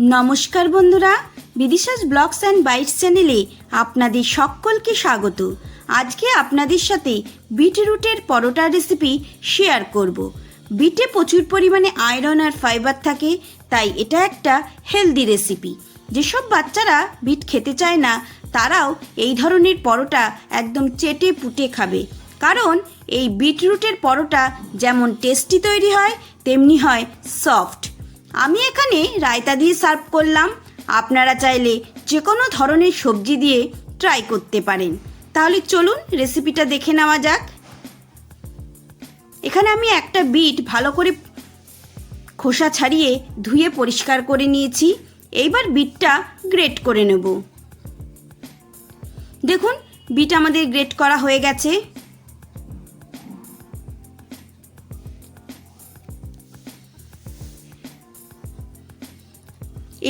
নমস্কার বন্ধুরা, বিদিশাস blogs and bytes চ্যানেলে আপনাদের সকলকে স্বাগত। আজকে আপনাদের সাথে বিটরুটের পরোটা রেসিপি শেয়ার করব। বিটে প্রচুর পরিমাণে আয়রন আর ফাইবার থাকে, তাই এটা একটা হেলদি রেসিপি। যেসব বাচ্চারা বিট খেতে চায় না তারাও এই ধরনের পরোটা একদম চেটে পুটে খাবে, কারণ এই বিটরুটের পরোটা যেমন টেস্টি তৈরি হয় তেমনি হয় সফট। আমি এখানে রায়তা দিয়ে সার্ভ করলাম। আপনারা চাইলে যে কোনো ধরনের সবজি দিয়ে ট্রাই করতে পারেন। তাহলে চলুন রেসিপিটা দেখে নেওয়া যাক। এখানে আমি একটা বিট ভালো করে খোসা ছাড়িয়ে ধুয়ে পরিষ্কার করে নিয়েছি। এইবার বিটটা গ্রেট করে নেব। দেখুন, বিট আমাদের গ্রেট করা হয়ে গেছে।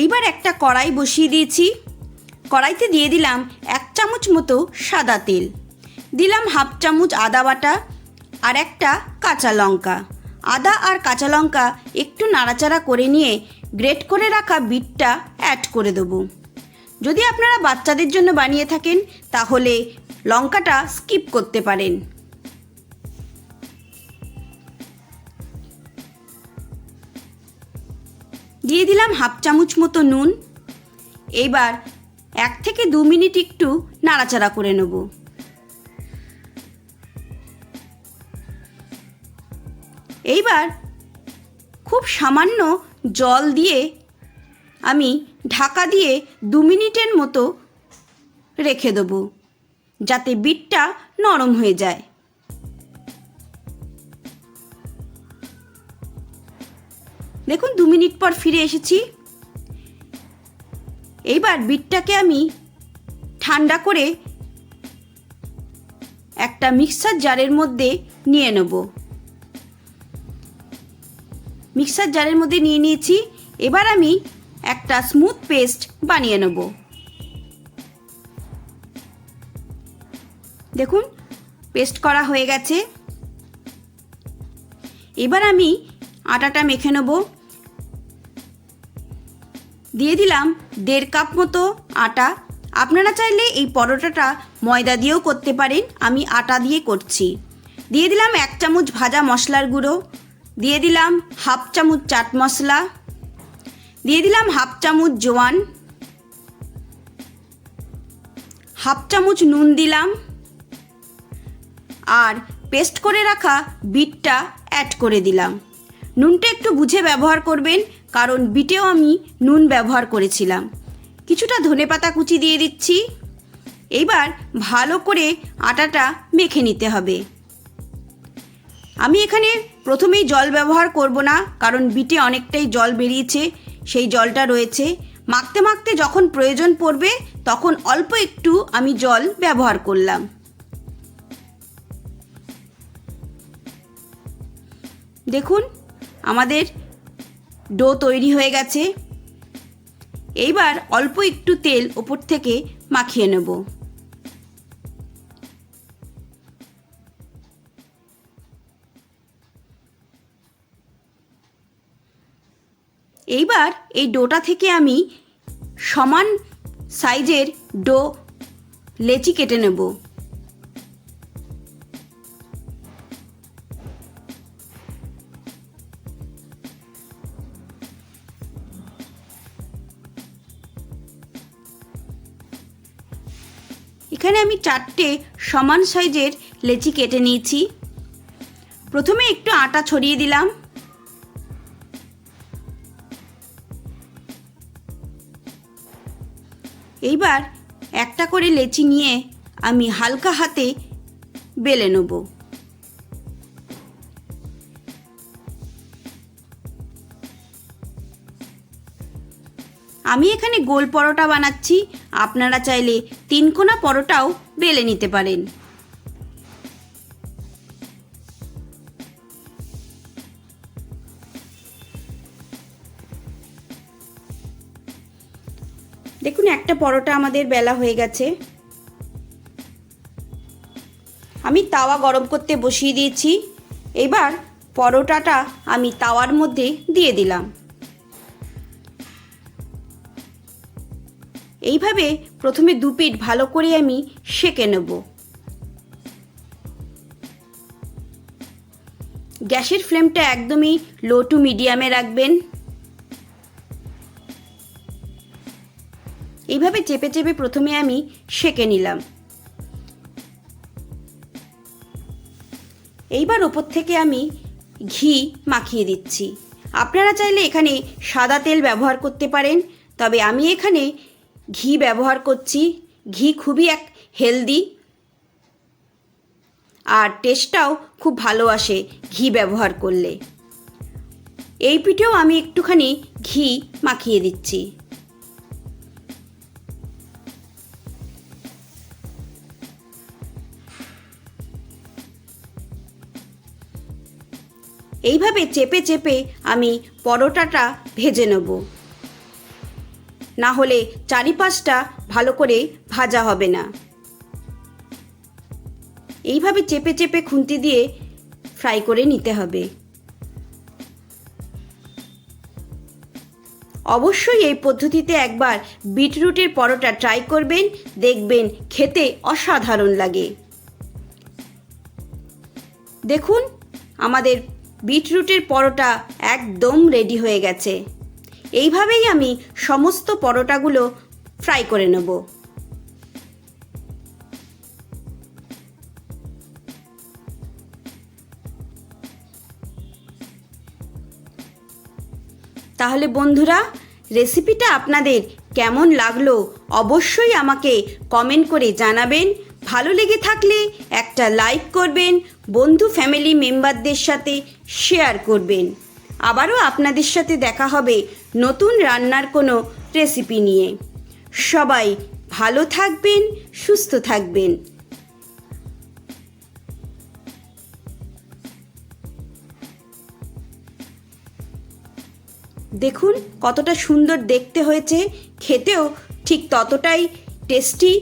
এইবার একটা কড়াই বসিয়ে দিয়েছি। কড়াইতে দিয়ে দিলাম 1 চামচ মতো সাদা তেল, দিলাম 1/2 চামচ আদা বাটা আর একটা কাঁচা লঙ্কা। আদা আর কাঁচা লঙ্কা একটু নাড়াচাড়া করে নিয়ে গ্রেট করে রাখা বিটটা অ্যাড করে দেবো। যদি আপনারা বাচ্চাদের জন্য বানিয়ে থাকেন তাহলে লঙ্কাটা স্কিপ করতে পারেন। দিয়ে দিলাম 1/2 চামচ মতো নুন। এইবার 1 থেকে 2 মিনিট একটু নাড়াচাড়া করে নেব। এইবার খুব সামান্য জল দিয়ে আমি ঢাকা দিয়ে 2 মিনিটের মতো রেখে দেব, যাতে বিটটা নরম হয়ে যায়। দেখুন, 2 মিনিট পর ফিরে এসেছি। এইবার বিটটাকে আমি ঠান্ডা করে একটা মিক্সার জারের মধ্যে নিয়ে নেব। মিক্সার জারের মধ্যে নিয়ে নিয়েছি। এবার আমি একটা স্মুথ পেস্ট বানিয়ে নেব। দেখুন, পেস্ট করা হয়ে গেছে। এবার আমি আটাটা মেখে নেব। দিয়ে দিলাম 1.5 কাপ মতো আটা। আপনারা চাইলে এই পরোটাটা ময়দা দিয়েও করতে পারেন, আমি আটা দিয়ে করছি। দিয়ে দিলাম 1 চামচ ভাজা মশলার গুঁড়ো, দিয়ে দিলাম 1/2 চামচ চাট মশলা, দিয়ে দিলাম 1/2 চামচ জোয়ান, 1/2 চামচ নুন দিলাম, আর পেস্ট করে রাখা বিটটা অ্যাড করে দিলাম। নুনটা একটু বুঝে ব্যবহার করবেন, কারণ বিটেও আমি নুন ব্যবহার করেছিলাম। কিছুটা ধনেপাতা কুচি দিয়ে দিচ্ছি। এইবার ভালো করে আটাটা মেখে নিতে হবে। আমি এখানে প্রথমেই জল ব্যবহার করব না, কারণ বিটে অনেকটাই জল বেরিয়েছে, সেই জলটা রয়েছে। মাখতে মাখতে যখন প্রয়োজন পড়বে তখন অল্প একটু আমি জল ব্যবহার করলাম। দেখুন, আমাদের ডো তৈরি হয়ে গেছে। এইবার অল্প একটু তেল ওপর থেকে মাখিয়ে নেব। এইবার এই ডোটা থেকে আমি সমান সাইজের ডো লেচি কেটে নেব। এখানে আমি 4টে সমান সাইজের লেচি কেটে নিয়েছি। প্রথমে একটু আটা ছড়িয়ে দিলাম। এইবার একটা করে লেচি নিয়ে আমি হালকা হাতে বেলে নেব। আমি এখানে গোল পরোটা বানাচ্ছি, আপনারা চাইলে 3 কোনা পরোটাও বেলে নিতে পারেন। দেখুন, একটা পরোটা আমাদের বেলা হয়ে গেছে। আমি তাওয়া গরম করতে বসিয়ে দিয়েছি। এবার পরোটাটা আমি তাওয়ার মধ্যে দিয়ে দিলাম। এইভাবে প্রথমে দু পিঠ ভালো করে আমি সেঁকে নেব। গ্যাসের ফ্লেমটা একদমই লো টু মিডিয়ামে রাখবেন। এইভাবে চেপে চেপে প্রথমে আমি সেঁকে নিলাম। এইবার ওপর থেকে আমি ঘি মাখিয়ে দিচ্ছি। আপনারা চাইলে এখানে সাদা তেল ব্যবহার করতে পারেন, তবে আমি এখানে ঘি ব্যবহার করছি। ঘি খুবই হেলদি আর টেস্টটাও খুব ভালো আসে ঘি ব্যবহার করলে। এই পিঠেও আমি একটুখানি ঘি মাখিয়ে দিচ্ছি। এইভাবে চেপে চেপে আমি পরোটাটা ভেজে নেব, না হলে চারিপাশটা ভালো করে ভাজা হবে না। এইভাবে চেপে চেপে খুন্তি দিয়ে ফ্রাই করে নিতে হবে। অবশ্যই এই পদ্ধতিতে একবার বিটরুটের পরোটা ট্রাই করবেন, দেখবেন খেতে অসাধারণ লাগে। দেখুন আমাদের বিটরুটের পরোটা একদম রেডি হয়ে গেছে। এইভাবেই আমি সমস্ত পরোটাগুলো ফ্রাই করে নেব। তাহলে বন্ধুরা, রেসিপিটা আপনাদের কেমন লাগলো অবশ্যই আমাকে কমেন্ট করে জানাবেন। ভালো লেগে থাকলে একটা লাইক করবেন, বন্ধু ফ্যামিলি মেম্বারদের সাথে শেয়ার করবেন। আবারও আপনাদের সাথে দেখা হবে নতুন রান্নার কোনো রেসিপি নিয়ে। সবাই ভালো থাকবেন, সুস্থ থাকবেন। দেখুন কতটা সুন্দর দেখতে হয়েছে, খেতেও ঠিক ততটাই টেস্টি,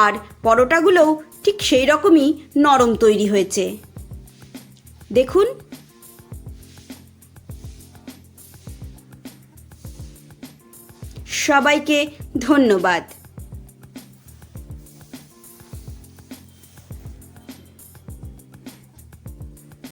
আর পরোটাগুলোও ঠিক সেই রকমই নরম তৈরি হয়েছে। দেখুন, সবাইকে ধন্যবাদ।